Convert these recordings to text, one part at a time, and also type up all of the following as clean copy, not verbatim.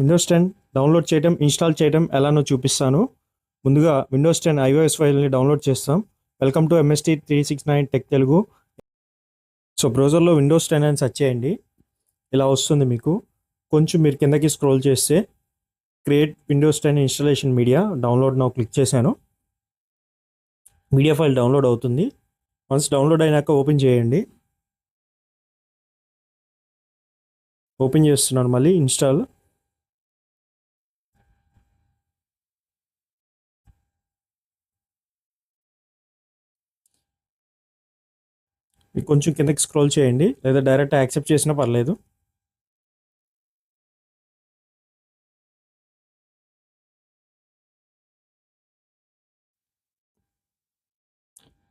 Windows 10 download చేయడం, install చేయడం ఎలానో చూపిస్తాను. ముందుగా విండోస్ 10 iOS ఫైల్ని డౌన్లోడ్ చేస్తాం. Welcome to MST 369 tech Telugu. So బ్రౌజర్లో విండోస్ 10 అని సెర్చ్ చేయండి. ఇలా వస్తుంది మీకు. కొంచెం మీరు కిందకి స్క్రోల్ చేస్తే create Windows 10 installation media download now click చేశాను. మీడియా ఫైల్ డౌన్లోడ్ అవుతుంది. వన్స్ డౌన్లోడ్ అయినాక ఓపెన్ చేయండి. ఓపెన్ చేస్తున్నాను మళ్ళీ ఇన్స్టాల్. మీకు కొంచెం కిందకి స్క్రోల్ చేయండి, లేదా డైరెక్ట్ యాక్సెప్ట్ చేసినా పర్లేదు.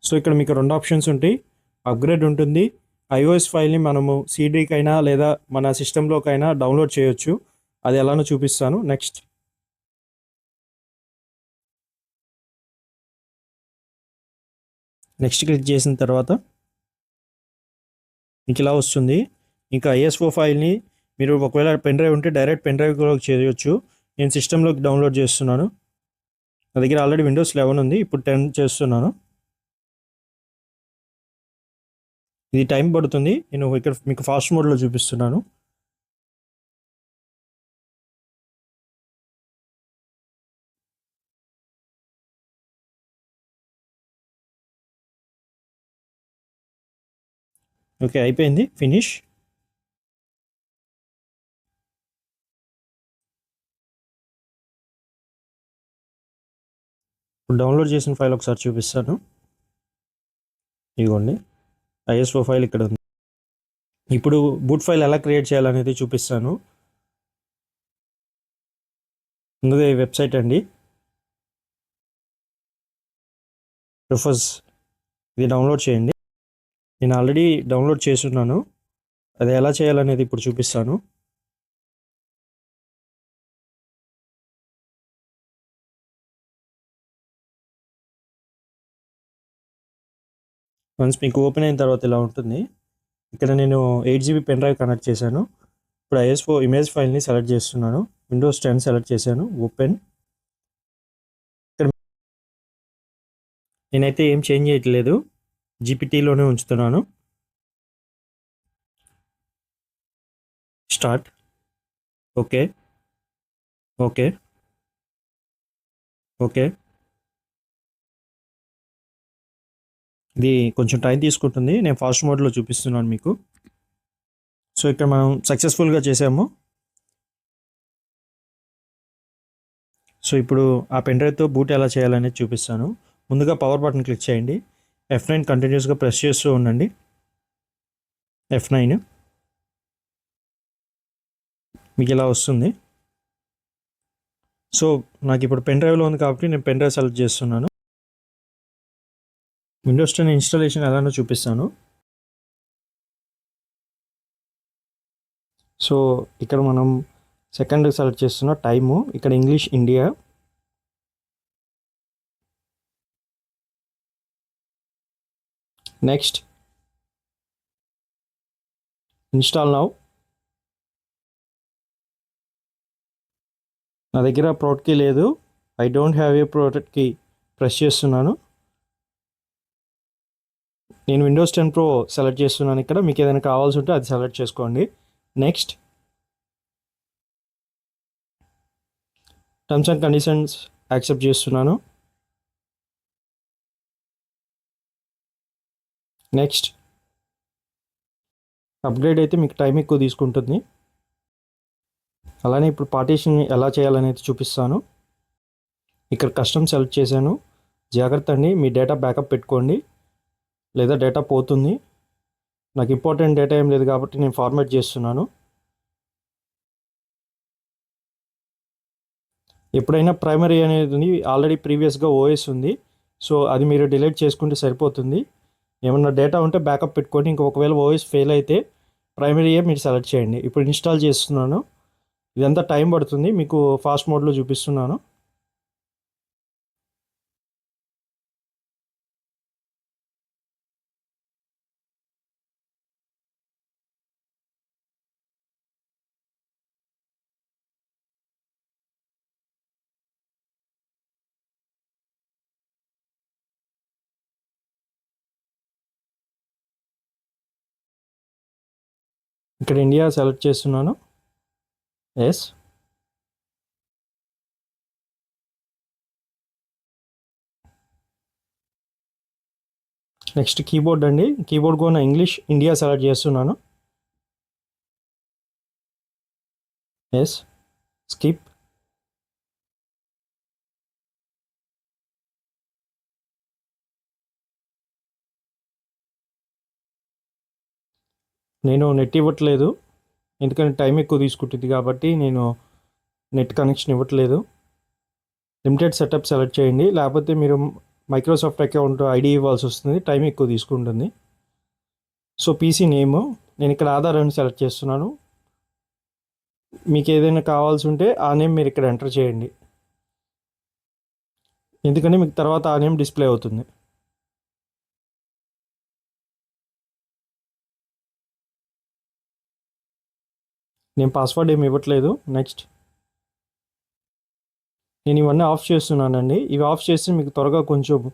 సో ఇక్కడ మీకు రెండు ఆప్షన్స్ ఉంటాయి. అప్గ్రేడ్ ఉంటుంది. iOS ఫైల్ని మనము సీడీకైనా లేదా మన సిస్టంలోకైనా డౌన్లోడ్ చేయొచ్చు. అది ఎలానో చూపిస్తాను. నెక్స్ట్ క్లిక్ చేసిన తర్వాత మీకు ఇలా వస్తుంది. ఇంకా ISO ఫైల్ని మీరు ఒకవేళ పెన్ డ్రైవ్ ఉంటే డైరెక్ట్ పెన్ డ్రైవ్లోకి చేయొచ్చు. నేను సిస్టంలోకి డౌన్లోడ్ చేస్తున్నాను. నా దగ్గర ఆల్రెడీ విండోస్ 11 ఉంది, ఇప్పుడు 10 చేస్తున్నాను. ఇది టైం పడుతుంది. నేను ఇక్కడ మీకు ఫాస్ట్ మోడ్లో చూపిస్తున్నాను. ఓకే, అయిపోయింది. ఫినిష్. ఇప్పుడు డౌన్లోడ్ చేసిన ఫైల్ ఒకసారి చూపిస్తాను. ఇదిగోండి, ISO ఫైల్ ఇక్కడ ఉంది. ఇప్పుడు బూట్ ఫైల్ ఎలా క్రియేట్ చేయాలనేది చూపిస్తాను. ముందుగా ఈ వెబ్సైట్ అండి, రిఫర్స్, ఇది డౌన్లోడ్ చేయండి. నేను ఆల్రెడీ డౌన్లోడ్ చేస్తున్నాను. అది ఎలా చేయాలనేది ఇప్పుడు చూపిస్తాను. వన్స్ మీకు ఓపెన్ అయిన తర్వాత ఇలా ఉంటుంది. ఇక్కడ నేను 8GB పెన్ డ్రైవ్ కనెక్ట్ చేశాను. ఇప్పుడు ISO ఇమేజ్ ఫైల్ని సెలెక్ట్ చేస్తున్నాను. విండోస్ 10 సెలెక్ట్ చేశాను. ఓపెన్. ఇక్కడ నేనైతే ఏం చేంజ్ చేయట్లేదు, GPTలోనే ఉంచుతున్నాను. స్టార్ట్. Okay okay okay. ఇది కొంచెం టైం తీసుకుంటుంది. నేను ఫాస్ట్ మోడ్లో చూపిస్తున్నాను మీకు. సో ఇక్కడ మనం సక్సెస్ఫుల్గా చేసాము. సో ఇప్పుడు ఆ పెన్ డ్రైవ్తో బూట్ ఎలా చేయాలనేది చూపిస్తాను. ముందుగా పవర్ బటన్ క్లిక్ చేయండి. F9 కంటిన్యూస్గా ప్రెస్ చేస్తూ ఉండండి. F9 మీకు ఇలా వస్తుంది. సో నాకు ఇప్పుడు పెన్ డ్రైవ్లో ఉంది కాబట్టి నేను పెన్ డ్రైవ్ సెలెక్ట్ చేస్తున్నాను. విండోస్ 10 ఇన్స్టాలేషన్ ఎలానో చూపిస్తాను. సో ఇక్కడ మనం సెకండ్ సెలెక్ట్ చేస్తున్న టైము, ఇక్కడ English India. Next install now. నా దగ్గర ప్రోడక్ట్ కీ లేదు, I don't have a product key. Press చేస్తున్నాను. నేను విండోస్ 10 Pro సెలెక్ట్ చేస్తున్నాను. ఇక్కడ మీకు ఏదైనా కావాల్సి ఉంటే అది సెలెక్ట్ చేసుకోండి. Next terms and conditions accept చేస్తున్నాను. నెక్స్ట్ అప్గ్రేడ్ అయితే మీకు టైం ఎక్కువ తీసుకుంటుంది. అలానే ఇప్పుడు పార్టీషన్ ఎలా చేయాలనేది చూపిస్తాను. ఇక్కడ కస్టమ్ సెలెక్ట్ చేశాను. జాగ్రత్త అండి, మీ డేటా బ్యాకప్ పెట్టుకోండి, లేదా డేటా పోతుంది. నాకు ఇంపార్టెంట్ డేటా ఏం లేదు కాబట్టి నేను ఫార్మాట్ చేస్తున్నాను. ఎప్పుడైనా ప్రైమరీ అనేది ఆల్రెడీ ప్రీవియస్గా OS ఉంది, సో అది మీరు డిలీట్ చేసుకుంటే సరిపోతుంది. ఏమన్నా డేటా ఉంటే బ్యాకప్ పెట్టుకోండి. ఇంకా ఒకవేళ OS ఫెయిల్ అయితే ప్రైమరీయే మీరు సెలెక్ట్ చేయండి. ఇప్పుడు ఇన్స్టాల్ చేస్తున్నాను. ఇదంతా టైం పడుతుంది. మీకు ఫాస్ట్ మోడ్లో చూపిస్తున్నాను. ఇక్కడ ఇండియా సెలెక్ట్ చేస్తున్నాను. ఎస్. నెక్స్ట్ కీబోర్డ్ అండి. కీబోర్డ్ కూడా ఇంగ్లీష్ ఇండియా సెలెక్ట్ చేస్తున్నాను. ఎస్. స్కిప్. నేను నెట్ ఇవ్వట్లేదు, ఎందుకంటే టైం ఎక్కువ తీసుకుంటుంది కాబట్టి నేను నెట్ కనెక్షన్ ఇవ్వట్లేదు. లిమిటెడ్ సెటప్ సెలెక్ట్ చేయండి, లేకపోతే మీరు మైక్రోసాఫ్ట్ అకౌంట్ ఐడి ఇవ్వాల్సి వస్తుంది, టైం ఎక్కువ తీసుకుంటుంది. సో పీసీ నేమ్ నేను ఇక్కడ ఆధార్ అని సెలెక్ట్ చేస్తున్నాను. మీకు ఏదైనా కావాల్సి ఉంటే ఆ నేమ్ మీరు ఇక్కడ ఎంటర్ చేయండి, ఎందుకంటే మీకు తర్వాత ఆ నేమ్ డిస్ప్లే అవుతుంది. నేను పాస్వర్డ్ ఏమి ఇవ్వట్లేదు. నెక్స్ట్. నేను ఇవన్నీ ఆఫ్ చేస్తున్నానండి. ఇవి ఆఫ్ చేస్తే మీకు త్వరగా కొంచెం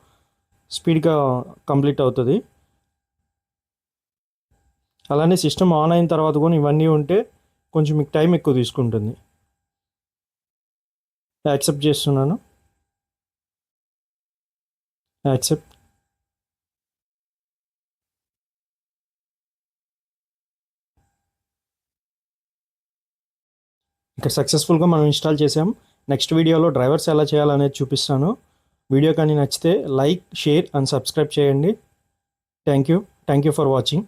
స్పీడ్గా కంప్లీట్ అవుతుంది. అలానే సిస్టమ్ ఆన్ అయిన తర్వాత కూడా ఇవన్నీ ఉంటే కొంచెం మీకు టైం ఎక్కువ తీసుకుంటుంది. యాక్సెప్ట్ చేస్తున్నాను. యాక్సెప్ట్. ఇక్కడ సక్సెస్ఫుల్గా మనం ఇన్స్టాల్ చేసాం. నెక్స్ట్ వీడియోలో డ్రైవర్స్ ఎలా చేయాలనేది చూపిస్తాను. వీడియో కానీ నచ్చితే లైక్, షేర్ అండ్ సబ్స్క్రైబ్ చేయండి. Thank you for watching.